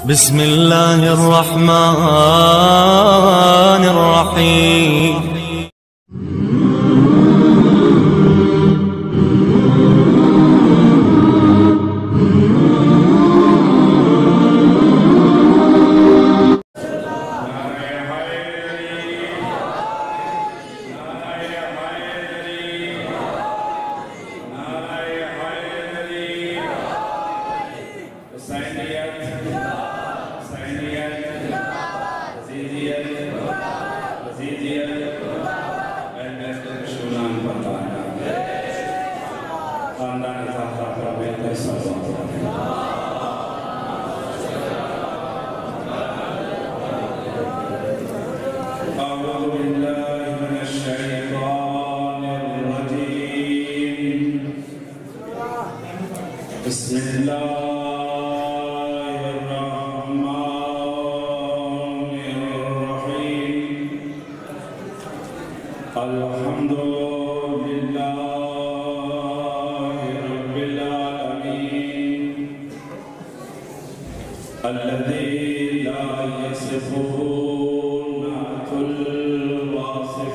بسم الله الرحمن الرحيم. بسم الله الرحمن الرحيم. الحمد لله رب العالمين الذي لا يصفه نعت الواصفين،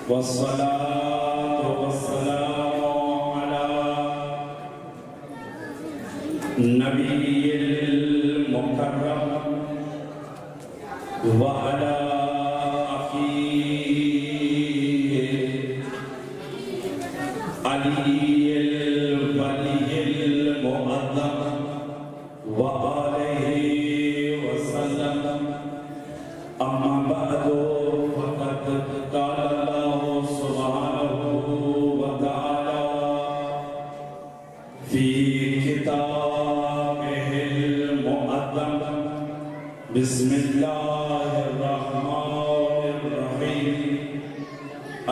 والصلاة والسلام نبی المکرم وعلى أخيه علی الولی المعظم وآلہ وسلم. اما بعد فقد قال اللہ سبحانہ وتعالی فی کتابہ المعظم. بسم اللہ الرحمن الرحیم.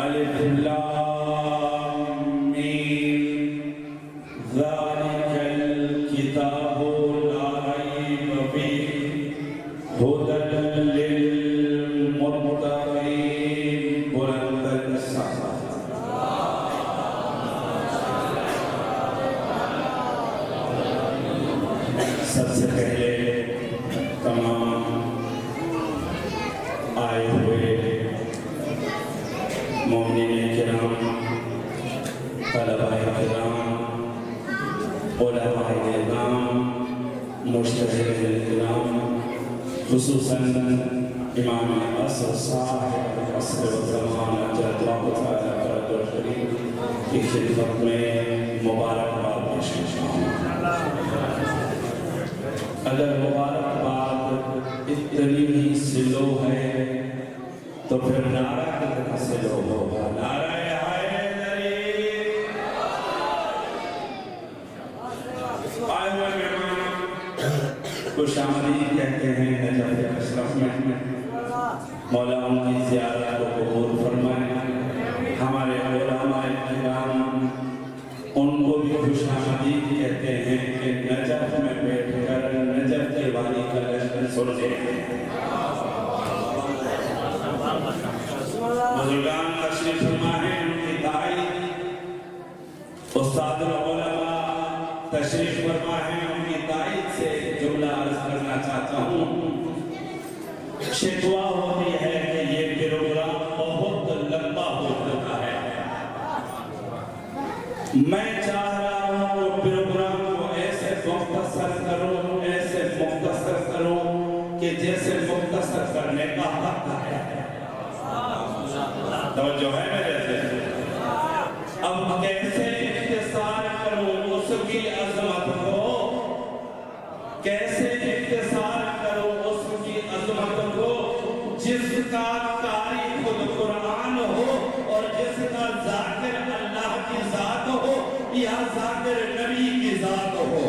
الف لام میم ذالک الکتاب لا ریب فیہ ھدی للمتقین. بلند صحت. سب سے پہلے تمام آئے ہوئے مومنین کرام، طلباء کرام، علماء کرام، مجتہدین کرام، خصوصاً امام عصر صاحب عصر والزمان جل اللہ تعالیٰ فرد الشریف کی خدمت میں مبارکباد پیش کرتا ہوں. اگر مبارکباد اتنی ہی سلو ہے تو پھر نعرہ کتنا سلو ہوگا؟ نعرہ حیدری. آئے ہوئے مہمان خوش آمدید کہتے ہیں نجف اشرف میں. مولا ان کی زیارت کو قبول فرمائیں. ہمارے علماء کرام ان کو بھی خوش آمدید کہتے ہیں کہ نجف میں بیٹھ کر نجف کے بانی کا لشکر سنتے ہیں. بزرگان تشریف فرما ہیں، ان کی داعی استاد العلماء تشریف فرما ہیں. ان کی داعی سے جملہ عرض کرنا چاہتا ہوں. شکوہ ہوتی ہے کہ یہ پروگرام بہت لمبا ہو چکا ہے. میں چاہ رہا ہوں وہ پروگرام کو ایسے مختصر کروں کہ جیسے مختصر کرنے کا حق ہے. توجہ ہے میرے سے؟ اب کیسے اختصار کروں اس کی عظمت کو؟ کیسے اختصار کروں اس کی عظمت کو جس کا قاری خود قرآن ہو اور جس کا ذاکر اللہ کی ذات ہو یا ذاکر نبی کی ذات ہو؟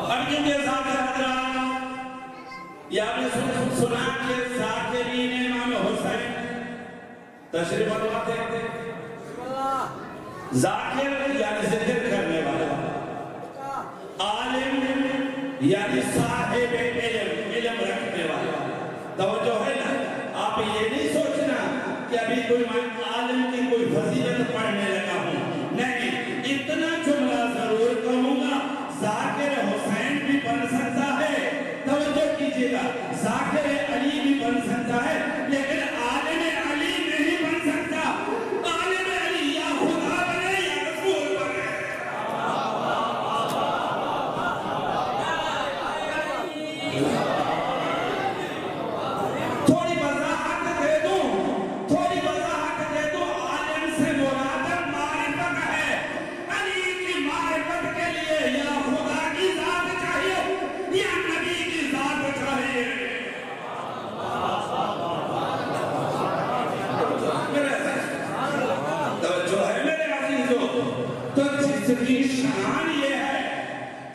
اب کیونکہ ذاکر حضرات یا نے سنا کہ ذاکرین امام حسین تشریف فرماتے تھے. ذاکر یعنی ذکر کرنے والا، عالم یعنی صاحب علم رکھنے والا. توجہ ہے نا؟ آپ یہ نہیں سوچنا کہ ابھی کوئی عالم کی کوئی فضیلت پڑھنے لگا ہوں. نہیں، کی شان یہ ہے،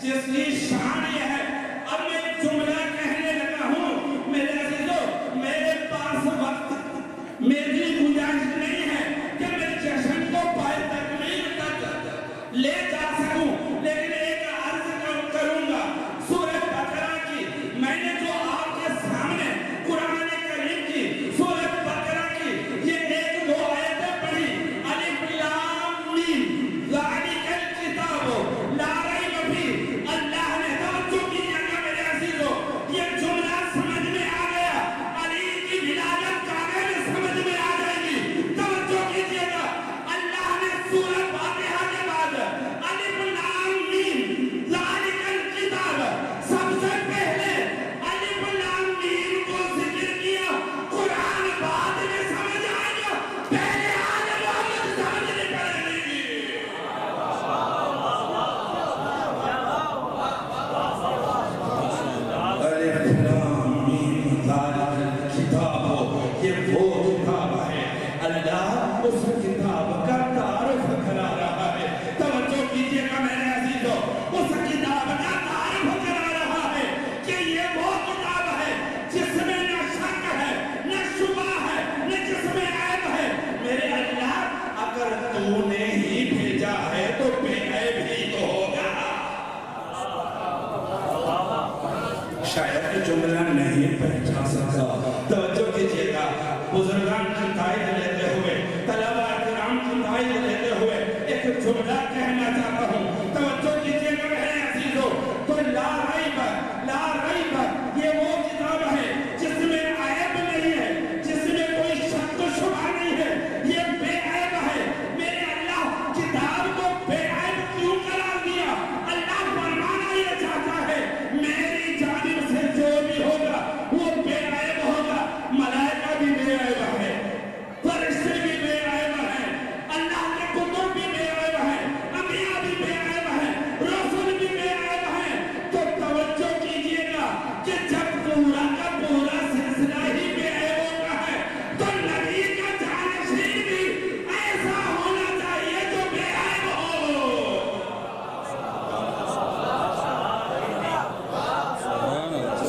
جس کی شان یہ ہے. اب میں جملہ کہنے لگا ہوں میرے عزیزو، میرے پاس وقت، میری گنجائش نہیں ہے کہ میں جشن کو پائے تکمیل تک لے جا سکوں، لیکن ایک عرض کروں گا. سورہ بقرہ کی میں نے جو آپ کے سامنے قرآن کریم کی سورہ بقرہ کی یہ ایک دو آیتیں پڑھی. الف لام میم ذالک الکتاب لا ریب فیہ. اللہ نے توجہ کیجیے گا میرے عزیزو، یہ جملہ سمجھ میں آ گیا. علی کی ولادت کعبے میں سمجھ میں آ جائے گی. توجہ کیجیے گا، اللہ نے سورہ فاتحہ کے بعد الف لام میم ذالک الکتاب سب سے پہلے الف لام میم کو ذکر کیا. قرآن بعد میں سمجھ آئے گا، پہلے آل محمد سمجھنی پڑے گی. الف لام میم ذالک الکتاب، یہ وہ کتاب ہے، اللہ اس کتاب کا تعارف کرا رہا ہے. توجہ کیجئے گا میرے عزیزو، اس کتاب کا تعارف کرا رہا ہے کہ یہ وہ کتاب ہے جس میں نہ شک ہے، نہ شبہ ہے، نہ جس میں عیب ہے. میرے اللہ اگر تو نے ہی بھیجا ہے تو بے عیب ہی تو ہوگا. شاید جملہ نہیں پہنچا سکا. توجہ کیجئے گا، بزرگان کی تائید لیتے ہوئے، طلبہ کرام کی تائید لیتے ہوئے ایک جملہ کہنا چاہتا ہوں. توجہ کیجئے گا میرے عزیزو، تو لا ریب، لا ریب یہ وہ کتاب ہے جس میں عیب نہیں ہے، جس میں کوئی شک و شبہ نہیں ہے، یہ بے عیب ہے. میرے اللہ کتاب کو بے عیب کیوں قرار دیا؟ اللہ فرمانا یہ چاہتا ہے میری جانب سے جو بھی ہوگا وہ بے عیب ہوگا. ملائکہ بھی بے عیب ہے، فرشتے بھی بے عیب ہیں، اللہ کے کتب بھی بے عیب ہیں، انبیاء بھی بے عیب ہیں، رسول بھی بے عیب ہیں. تو توجہ کیجئے گا کہ جب پورا کا پورا سلسلہ ہی بے عیبوں کا ہے تو نبی کا جانشین بھی ایسا ہونا چاہیے جو بے عیب ہو.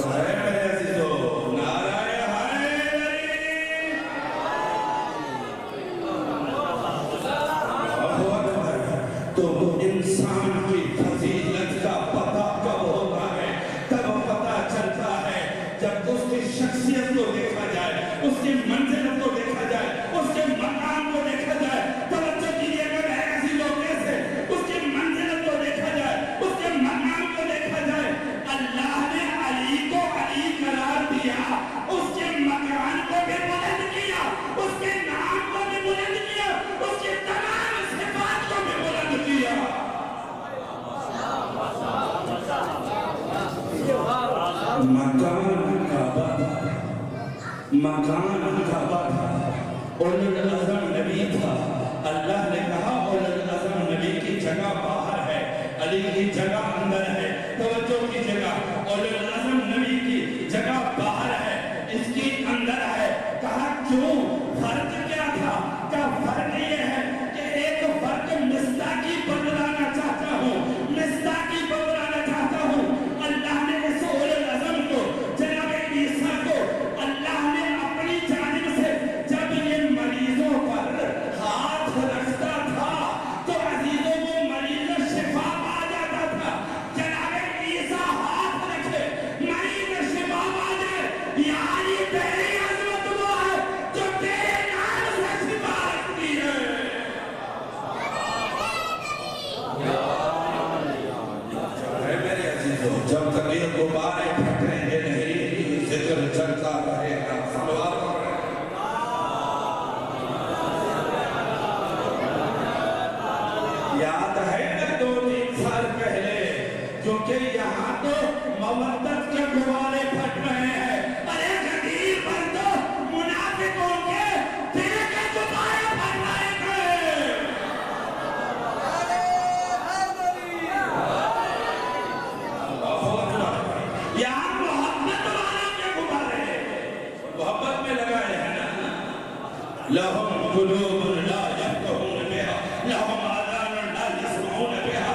میرے عزیزو، نعرہ حیدری. تو انسان کی فضیلت کا پتہ کب ہوتا ہے؟ تب پتہ چلتا ہے جب اس کی شخصیت کو دیکھا جائے، اس کی منزلت کو دیکھا جائے، اس کے مقام کو دیکھا جائے. توجہ کیجئے گا میرے عزیزو، کیسے اس کی منزلت کو دیکھا جائے، اس کے مقام کو دیکھا جائے. اللہ نے علی کو علی قرار دیا، اس کے مکان کو بھی بلند کیا، اس کے نام کو بھی بلند کیا، اس کی تمام صفات کو بھی بلند کیا. مکان کعبہ تھا، مکان کعبہ تھا، اولو العظم نبی تھا. اللہ نے کہا اولو العظم نبی کی جگہ باہر ہے، علی کی جگہ اندر ہے. توجہ کی جگہ اولو العظم نبی کی جگہ باہر ہے، اس کی اندر ہے. کہا کیوں؟ فرق کیا تھا؟ کہا فرق یہ ہے کہ ایک فرق مصداقی بدلانا چاہتا ہوں، مصداقی بدلانا چاہتا ہوں. اللہ نے اس اولو العظم کو، جناب عیسیٰ کو، اللہ نے اپنی جانب سے جب یہ مریضوں پر ہاتھ رکھتا تھا تو عزیزوں وہ مریض شفا پا جاتا تھا. جناب عیسیٰ ہاتھ رکھے مریض شفا پا جائے. یہاں یہ تیری عظمت وہ ہے جو تیرے نام سے شفا رکھتی ہے. میرے عزیزوں، جب تک یہ غباریں پھٹیں گے نہیں، ذکر چلتا رہے گا. صلوات پڑھیں. یاد ہے نا 2-3 سال پہلے، کیونکہ یہاں تو مودت کے غبارے پھٹ رہے ہیں. ارے غدیر پر تو منافقوں کے دل کے غبارے پھٹ رہے تھے. یہاں محبت والوں کے غبارے محبت میں لگائے ہیں نا. لہم قلوب لا یفقہون بہا، لہم آذان لا یسمعون بہا.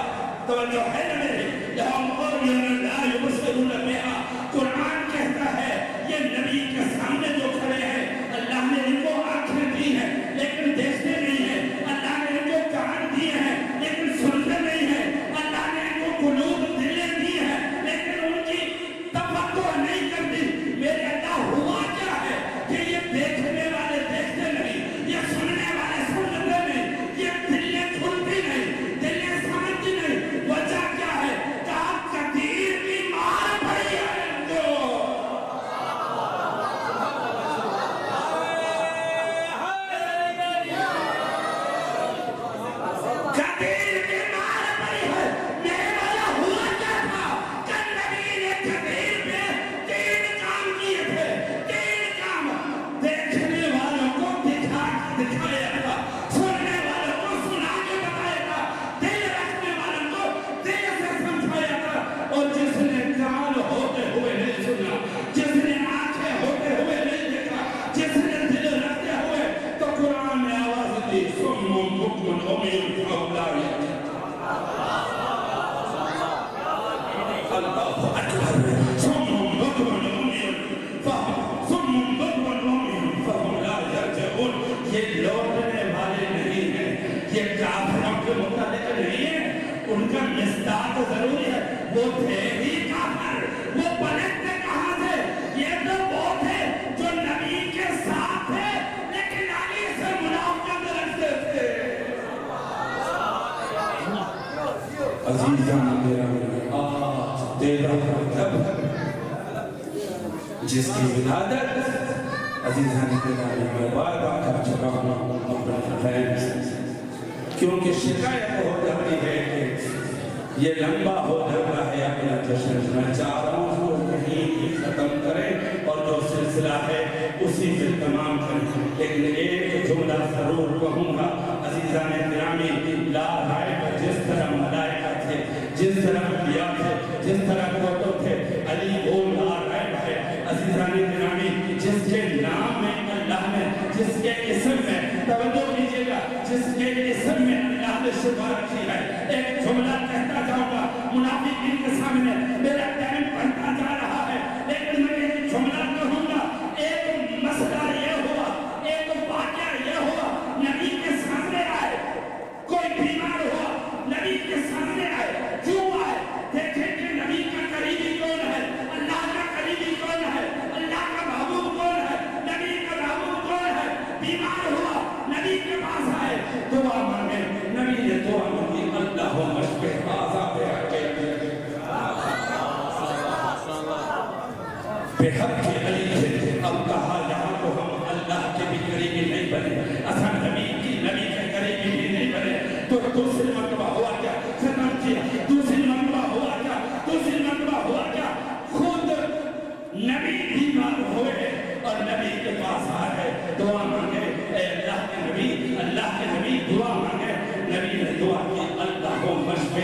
توجہ ہے نا میرے؟ لہم اعین لا یبصرون بہا، قرآن کہتا ہے یہ نبی کے سامنے جو کھڑے ہیں اللہ نے ان کو آنکھیں دی ہیں لیکن دیکھتے نہیں ہیں، اللہ نے ان کو کان دیے ہیں لیکن سنتے نہیں ہیں، اللہ نے ان کو قلوب دلیں دی ہیں لیکن ان کی تفکر نہیں کرتی۔ میرے اللہ ہوا کیا ہے کہ یہ دیکھنے والے دیکھتے نہیں، یہ سننے والے سنتے نہیں، یہ دلیں کھلتی نہیں، دلیں سمجھتی نہیں، وجہ کیا ہے؟ کہا قدیر کی مار پڑی ہے ان کو۔ قدیر کی مار پڑی ہے۔ میرے والا ہوا کیا تھا کہ نبی نے قدیر پہ 3 کام کیے تھے، 3 کام دیکھنے والوں کو دکھایا تھا، سننے والوں کو سنا کے بتایا تھا، دل رکھنے والوں کو دل سے سمجھایا تھا، اور جس نے کان ہوتے ہوئے نہیں سنا، جس نے آنکھیں ہوتے ہوئے نہیں دیکھا، جس نے دل رکھتے ہوئے، تو قرآن نے آواز دی صم بکم عمی فهم لا يعقلون۔ اللہ اکبر، صم بکم عمی فهم لا يرجعون۔ یہ لوٹنے والے نہیں ہیں، یہ کافروں کے متعلق نہیں ہے، ان کا مصداق ضروری ہے۔ وہ تھے ہی کافر، وہ پلٹتے کہاں تھے؟ یہ تو وہ تھے جو نبی کے ساتھ تھے لیکن علی سے منافقت رکھتے تھے۔ عزیزاں میرا آج تیرا جب جس کی ولادت عزیزاں میرا میں بار بار کر چکا ہوں اپنے فین سے، کیونکہ شکایت ہو جاتی ہے کہ یہ لمبا ہو جاتا ہے اپنا جشن۔ میں چاہ رہا ہوں وہ کہیں بھی ختم کریں اور جو سلسلہ ہے اسی سے تمام کریں، لیکن ایک جملہ ضرور کہوں گا عزیزان گرامی، لا رائب جس طرح ملائکہ تھے، جس طرح انبیاء تھے، جس طرح کتب تھے، علی وہ لا رائب ہے۔ عزیزان گرامی، جس کے نام میں اللہ نے، جس کے اسم میں، توجہ کیجئے گا، جس کے اسم میں اللہ نے شفا رکھی ہے۔ ایک جملہ کہتا جاؤں گا منافقین کے سامنے، میرا ٹائم بڑھتا جا رہا ہے لیکن میں ایک جملہ کہوں گا۔ ایک مسئلہ یہ ہوا، ایک واقعہ یہ ہوا، نبی کے سامنے آئے، کوئی بیمار ہوا، نبی کے سامنے آئے، کیوں آئے؟ دیکھیں کہ نبی کا قریبی کون ہے، اللہ کا قریبی کون ہے، اللہ کا محبوب کون ہے، نبی کا محبوب کون ہے۔ بیمار ہوا، نبی کے پاس آئے، دعا مانگے، نبی نے دعا مانگی، اللہم اشفِ ھذا بحق علی ہے۔ اب کہا یہاں تو ہم اللہ کے بھی قریبی نہیں بنے، اصلا نبی کے قریبی بھی نہیں بنے، تو دوسری مرتبہ ہوا کیا؟ ختم کیا۔ دوسری مرتبہ ہوا کیا؟ دوسری مرتبہ ہوا کیا؟ خود نبی بیمار ہوئے اور نبی کے پاس آئے، دعا مانگے، اے اللہ کے نبی دعا مانگے، نبی نے دعا کی، اللہم اشفِ